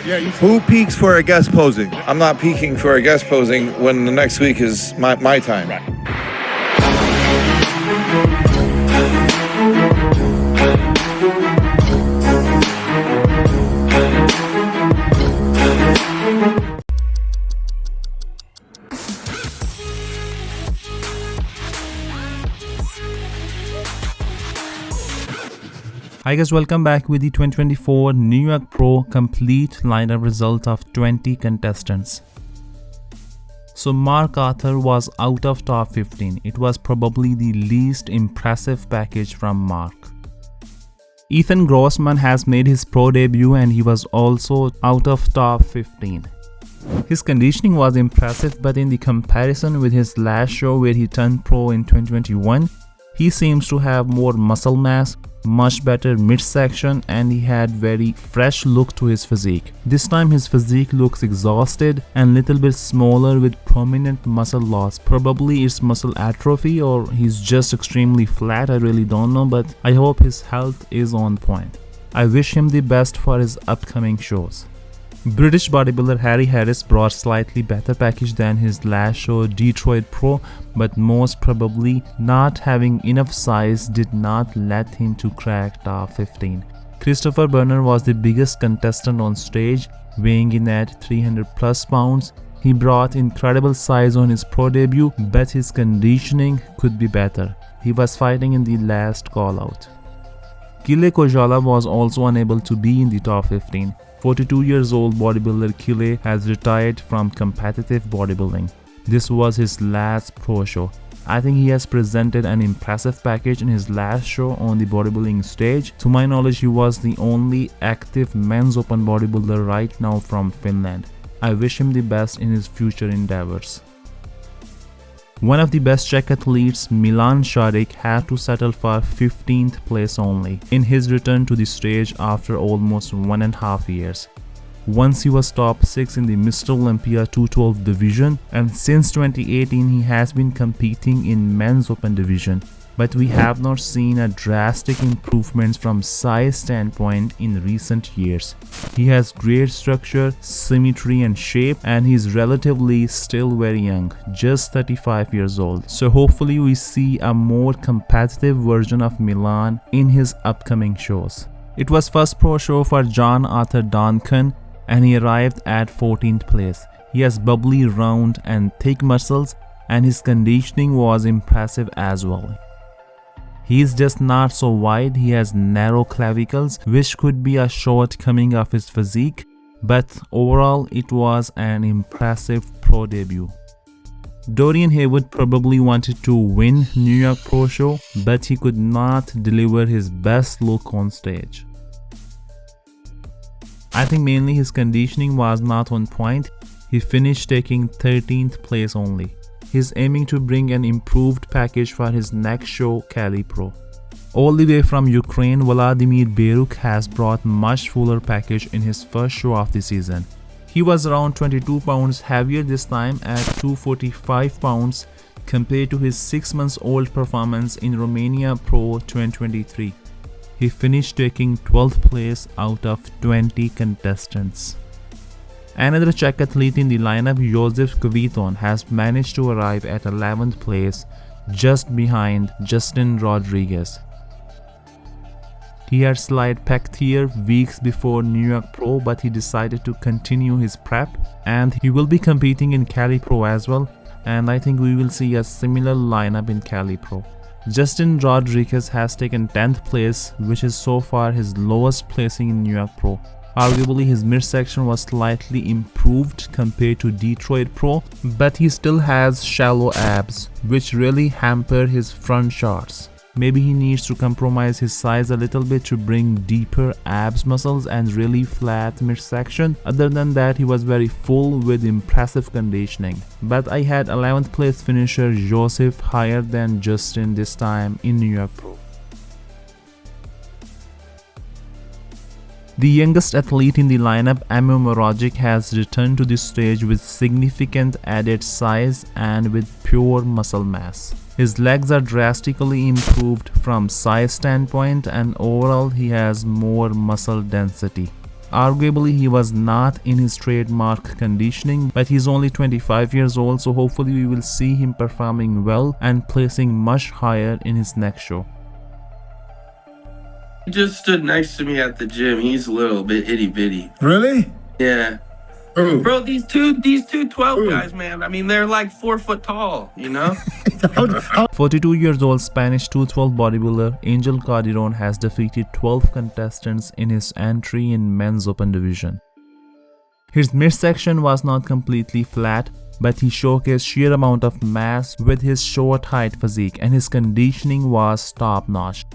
Who peaks for a guest posing? I'm not peaking for a guest posing when the next week is my time. Hi guys, welcome back with the 2024 New York Pro complete lineup result of 20 contestants. So Mark Arthur was out of top 15. It was probably the least impressive package from Mark. Ethan Grossman has made his pro debut and he was also out of top 15. His conditioning was impressive, but in the comparison with his last show where he turned pro in 2021, he seems to have more muscle mass, much better midsection, and he had very fresh look to his physique. This time his physique looks exhausted and little bit smaller with prominent muscle loss. Probably it's muscle atrophy or he's just extremely flat, I really don't know, but I hope his health is on point. I wish him the best for his upcoming shows. British bodybuilder Harry Harris brought slightly better package than his last show Detroit Pro, but most probably not having enough size did not let him to crack top 15. Christopher Burner was the biggest contestant on stage, weighing in at 300 plus pounds. He brought incredible size on his pro debut, but his conditioning could be better. He was fighting in the last call out. Kile Kojala was also unable to be in the top 15. 42 years old bodybuilder Kile has retired from competitive bodybuilding. This was his last pro show. I think he has presented an impressive package in his last show on the bodybuilding stage. To my knowledge, he was the only active men's open bodybuilder right now from Finland. I wish him the best in his future endeavors. One of the best Czech athletes, Milan Šadik, had to settle for 15th place only in his return to the stage after almost 1.5 years. Once he was top 6 in the Mr. Olympia 212 division, and since 2018 he has been competing in men's open division. But we have not seen a drastic improvements from size standpoint in recent years. He has great structure, symmetry and shape, and he's relatively still very young, just 35 years old. So hopefully we see a more competitive version of Milan in his upcoming shows. It was first pro show for John Arthur Duncan and he arrived at 14th place. He has bubbly, round and thick muscles and his conditioning was impressive as well. He is just not so wide, he has narrow clavicles which could be a shortcoming of his physique, but overall it was an impressive pro debut. Dorian Haywood probably wanted to win New York Pro Show, but he could not deliver his best look on stage. I think mainly his conditioning was not on point. He finished taking 13th place only. He's aiming to bring an improved package for his next show, Cali Pro. All the way from Ukraine, Vladimir Beruk has brought much fuller package in his first show of the season. He was around 22 pounds heavier this time at 245 pounds compared to his 6 months old performance in Romania Pro 2023. He finished taking 12th place out of 20 contestants. Another Czech athlete in the lineup, Josef Kviton, has managed to arrive at 11th place, just behind Justin Rodriguez. He had slight pec tear weeks before New York Pro, but he decided to continue his prep and he will be competing in Cali Pro as well, and I think we will see a similar lineup in Cali Pro. Justin Rodriguez has taken 10th place, which is so far his lowest placing in New York Pro. Arguably his midsection was slightly improved compared to Detroit Pro, but he still has shallow abs, which really hamper his front shots. Maybe he needs to compromise his size a little bit to bring deeper abs muscles and really flat midsection. Other than that, he was very full with impressive conditioning. But I had 11th place finisher Joseph higher than Justin this time in New York Pro. The youngest athlete in the lineup, Amo Moragic, has returned to the stage with significant added size and with pure muscle mass. His legs are drastically improved from size standpoint and overall he has more muscle density. Arguably, he was not in his trademark conditioning, but he's only 25 years old, so hopefully we will see him performing well and placing much higher in his next show. He just stood next to me at the gym. He's a little bit itty bitty. Really? Yeah. Ooh. Bro, these two 12 guys, man. I mean, they're like 4 foot tall, you know? 42 years old Spanish 212 bodybuilder Angel Calderon has defeated 12 contestants in his entry in men's open division. His midsection was not completely flat, but he showcased sheer amount of mass with his short height physique, and his conditioning was top notch.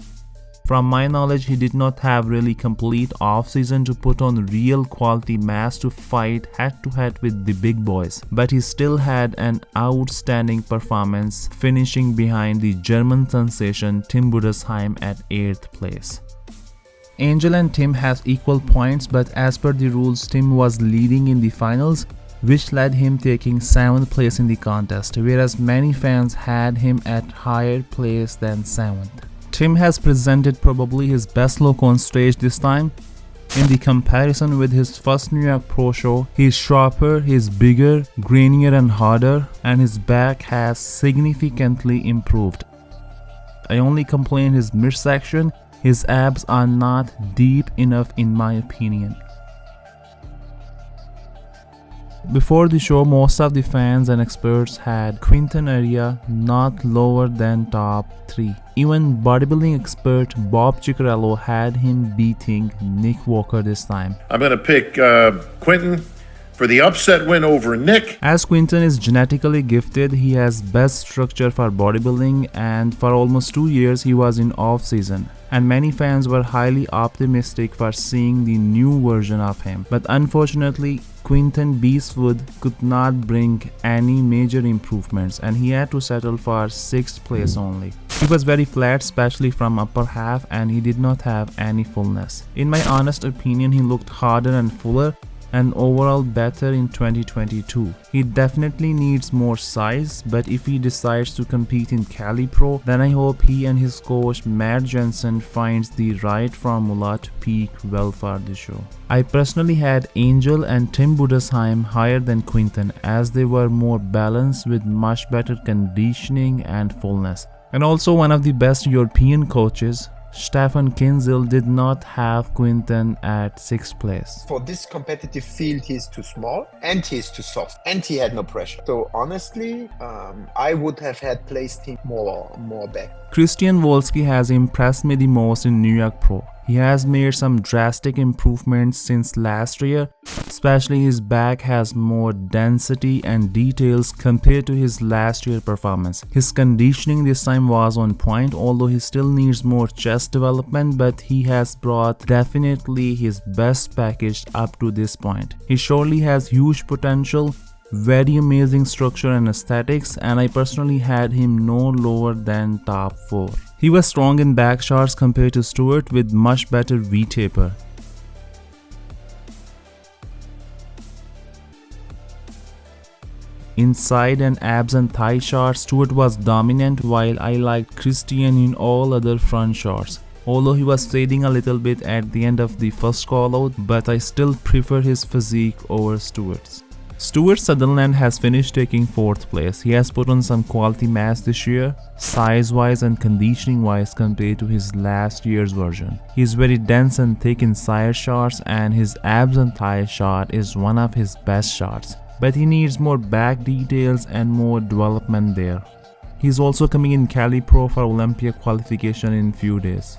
From my knowledge, he did not have really complete off-season to put on real quality mass to fight head-to-head with the big boys, but he still had an outstanding performance, finishing behind the German sensation Tim Budesheim at 8th place. Angel and Tim has equal points, but as per the rules, Tim was leading in the finals, which led him taking 7th place in the contest, whereas many fans had him at higher place than 7th. Tim has presented probably his best look on stage this time. In the comparison with his first New York Pro show, he's sharper, he's bigger, grainier and harder, and his back has significantly improved. I only complain his midsection, his abs are not deep enough in my opinion. Before the show, most of the fans and experts had Quinton Area not lower than top 3. Even bodybuilding expert Bob Ciccarello had him beating Nick Walker this time. I'm going to pick Quinton for the upset win over Nick. As Quinton is genetically gifted, he has best structure for bodybuilding, and for almost 2 years he was in off season. And many fans were highly optimistic for seeing the new version of him. But unfortunately, Quinton Beastwood could not bring any major improvements, and he had to settle for 6th place only. He was very flat, especially from upper half, and he did not have any fullness. In my honest opinion, he looked harder and fuller, and overall better in 2022. He definitely needs more size, but if he decides to compete in Cali Pro, then I hope he and his coach Matt Jensen finds the right formula to peak well for the show. I personally had Angel and Tim Budesheim higher than Quinton, as they were more balanced with much better conditioning and fullness. And also one of the best European coaches, Stefan Kinzel, did not have Quinton at 6th place. For this competitive field, he's too small and he's too soft and he had no pressure. So honestly, I would have had placed him more back. Christian Wolski has impressed me the most in New York Pro. He has made some drastic improvements since last year, especially his back has more density and details compared to his last year performance. His conditioning this time was on point, although he still needs more chest development, but he has brought definitely his best package up to this point. He surely has huge potential, very amazing structure and aesthetics, and I personally had him no lower than top 4. He was strong in back shots compared to Stewart with much better V-taper. Inside and abs and thigh shots, Stewart was dominant, while I liked Christian in all other front shots. Although he was fading a little bit at the end of the first call out, but I still prefer his physique over Stewart's. Stuart Sutherland has finished taking 4th place. He has put on some quality mass this year, size-wise and conditioning-wise compared to his last year's version. He is very dense and thick in side shots, and his abs and thigh shot is one of his best shots. But he needs more back details and more development there. He is also coming in Cali Pro for Olympia qualification in few days.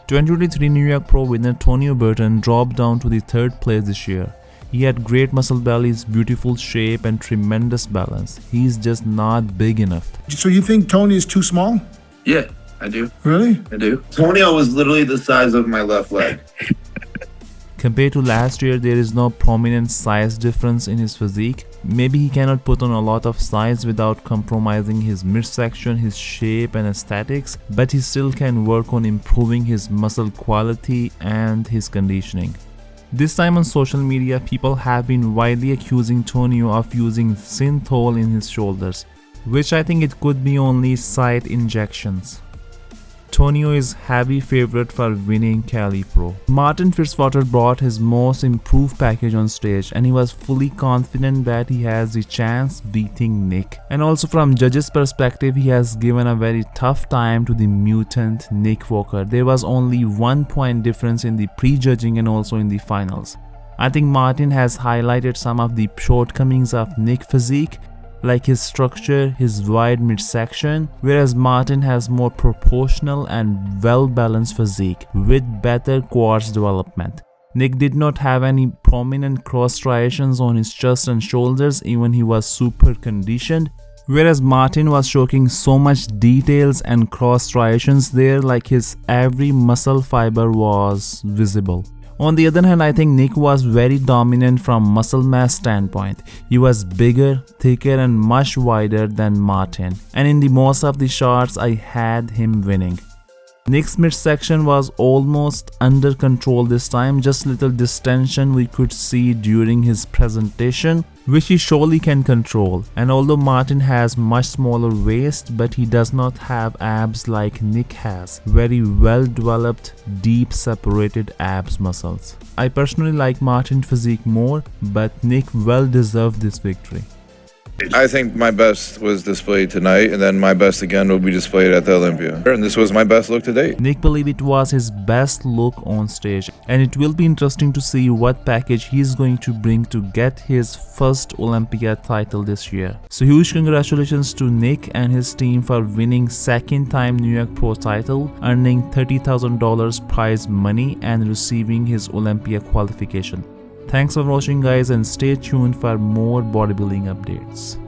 2023 New York Pro winner Tony Burton dropped down to the 3rd place this year. He had great muscle bellies, beautiful shape and tremendous balance. He's just not big enough. So you think Tony is too small? Yeah, I do. Really? I do. Tonio was literally the size of my left leg. Compared to last year, there is no prominent size difference in his physique. Maybe he cannot put on a lot of size without compromising his midsection, his shape and aesthetics, but he still can work on improving his muscle quality and his conditioning. This time on social media, people have been widely accusing Tonio of using synthol in his shoulders, which I think it could be only site injections. Tonio is heavy favorite for winning Cali Pro. Martin Fitzwater brought his most improved package on stage and he was fully confident that he has the chance beating Nick. And also from judges' perspective, he has given a very tough time to the mutant Nick Walker. There was only 1 point difference in the pre-judging and also in the finals. I think Martin has highlighted some of the shortcomings of Nick's physique, like his structure, his wide midsection, whereas Martin has more proportional and well-balanced physique with better quads development. Nick did not have any prominent cross striations on his chest and shoulders, even he was super conditioned, whereas Martin was showing so much details and cross striations there, like his every muscle fiber was visible. On the other hand, I think Nick was very dominant from muscle mass standpoint. He was bigger, thicker and much wider than Martin. And in the most of the shots, I had him winning. Nick's midsection was almost under control this time, just little distension we could see during his presentation, which he surely can control. And although Martin has much smaller waist, but he does not have abs like Nick has. Very well developed, deep separated abs muscles. I personally like Martin's physique more, but Nick well deserved this victory. I think my best was displayed tonight, and then my best again will be displayed at the Olympia. And this was my best look to date. Nick believed it was his best look on stage, and it will be interesting to see what package he's going to bring to get his first Olympia title this year. So huge congratulations to Nick and his team for winning second time New York Pro title, earning $30,000 prize money and receiving his Olympia qualification. Thanks for watching guys and stay tuned for more bodybuilding updates.